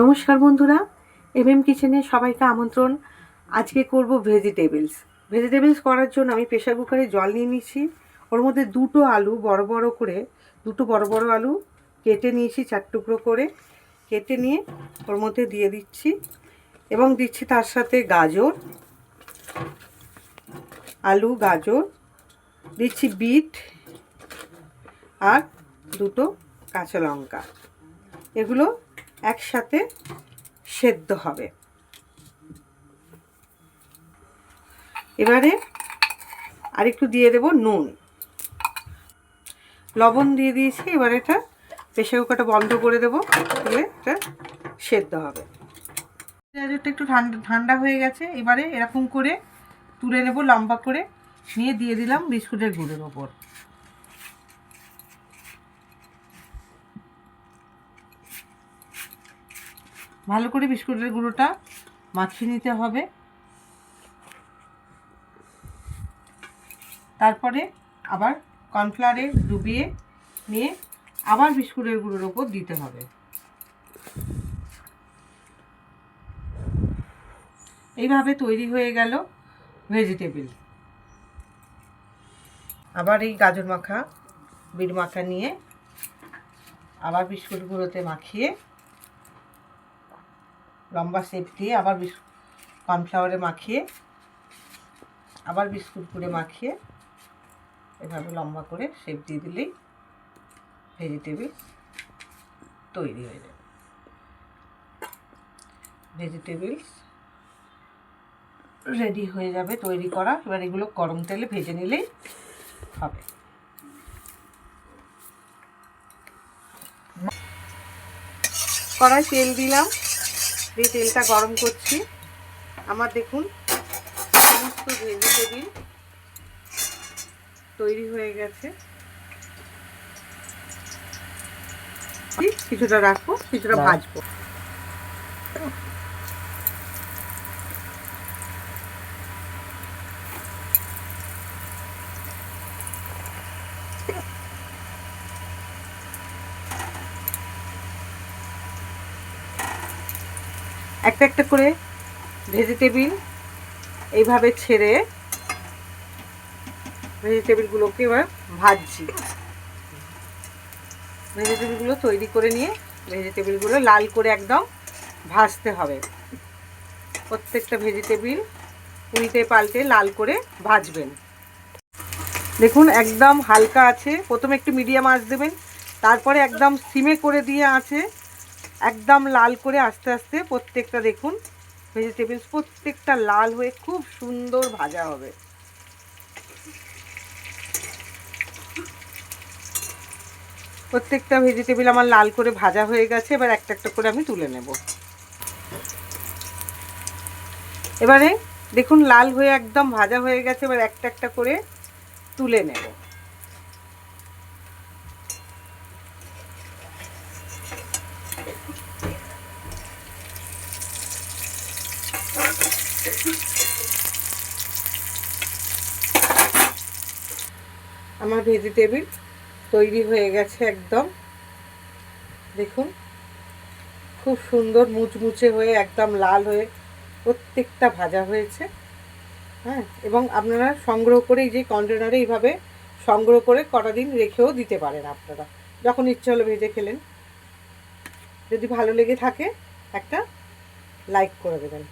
নমস্কার বন্ধুরা, এমএম কিচেনে সবাইকে আমন্ত্রণ। আজকে করব ভেজিটেবলস করার জন্য আমি প্রেসার কুকারে জল নিয়ে নিয়েছি। ওর মধ্যে দুটো বড় বড় আলু কেটে নিয়েছি, 4 টুকরো করে কেটে নিয়ে ওর মধ্যে দিয়ে দিচ্ছি এবং দিচ্ছি তার সাথে গাজর দিচ্ছি, বিট আর দুটো কাঁচা লঙ্কা। এগুলো একসাথে সেদ্ধ হবে। এবারে আরেকটু দিয়ে দেব নুন, লবণ দিয়ে দিয়েছি। এবারে এটা প্রেসার কুকারটা বন্ধ করে দেবো, তাহলে এটা সেদ্ধ হবে। গাজরটা একটু ঠান্ডা হয়ে গেছে। এবারে এরকম করে তুলে নেব, লম্বা করে নিয়ে দিয়ে দিলাম বিস্কুটের গুঁড়োর ওপর। ভালো করে বিস্কুটের গুঁড়োটা মাখিয়ে নিতে হবে। তারপরে আবার কর্নফ্লাওয়ারে ডুবিয়ে নিয়ে আবার বিস্কুটের গুঁড়োর ওপর দিতে হবে। এইভাবে তৈরি হয়ে গেল ভেজিটেবল। আবার এই গাজর মাখা, বিট মাখা নিয়ে আবার বিস্কুট গুঁড়োতে মাখিয়ে লম্বা শেপ দিয়ে আবার কর্নফ্লাওয়ারে মাখিয়ে আবার বিস্কুট গুঁড়ে মাখিয়ে এভাবে লম্বা করে শেপ দিয়ে দিলেই ভেজিটেবল তৈরি হয়ে যাবে। ভেজিটেবলস রেডি হয়ে যাবে তৈরি করা। এবার এগুলো গরম তেলে ভেজে নিলেই হবে। কড়াই তেল দিলাম, দিয়ে তেলটা গরম করছি। আমার দেখুন সমস্ত ভেজিটেবল তৈরি হয়ে গেছে। কিছুটা রাখবো, কিছুটা ভাজবো। একটা একটা করে ভেজিটেবল এইভাবে ছেড়ে ভেজিটেবলগুলোকে এবার ভাজছি। ভেজিটেবলগুলো তৈরি করে নিয়ে ভেজিটেবলগুলো লাল করে একদম ভাজতে হবে। প্রত্যেকটা ভেজিটেবল উল্টে পাল্টে লাল করে ভাজবেন। দেখুন একদম হালকা আছে, প্রথমে একটু মিডিয়াম আঁচ দেবেন, তারপরে একদম সিমে করে দিয়ে আছে একদম লাল করে আস্তে আস্তে প্রত্যেকটা দেখুন ভেজিটেবলস প্রত্যেকটা লাল হয়ে খুব সুন্দর ভাজা হবে। প্রত্যেকটা ভেজিটেবল আমার লাল করে ভাজা হয়ে গেছে। এবার একটা একটা করে আমি তুলে নেব। এবারে দেখুন লাল হয়ে একদম ভাজা হয়ে গেছে। এবার একটা একটা করে তুলে নেব। আমার ভেজিটেবল তৈরি হয়ে গেছে একদম। দেখুন খুব সুন্দর মুচমুচে হয়ে একদম লাল হয়ে প্রত্যেকটা ভাজা হয়েছে। হ্যাঁ, এবং আপনারা সংগ্রহ করে এই যে কন্টেনারে এইভাবে সংগ্রহ করে কটা দিন রেখেও দিতে পারেন। আপনারা যখন ইচ্ছে হলো ভেজে খেলেন। যদি ভালো লেগে থাকে একটা লাইক করে দেবেন।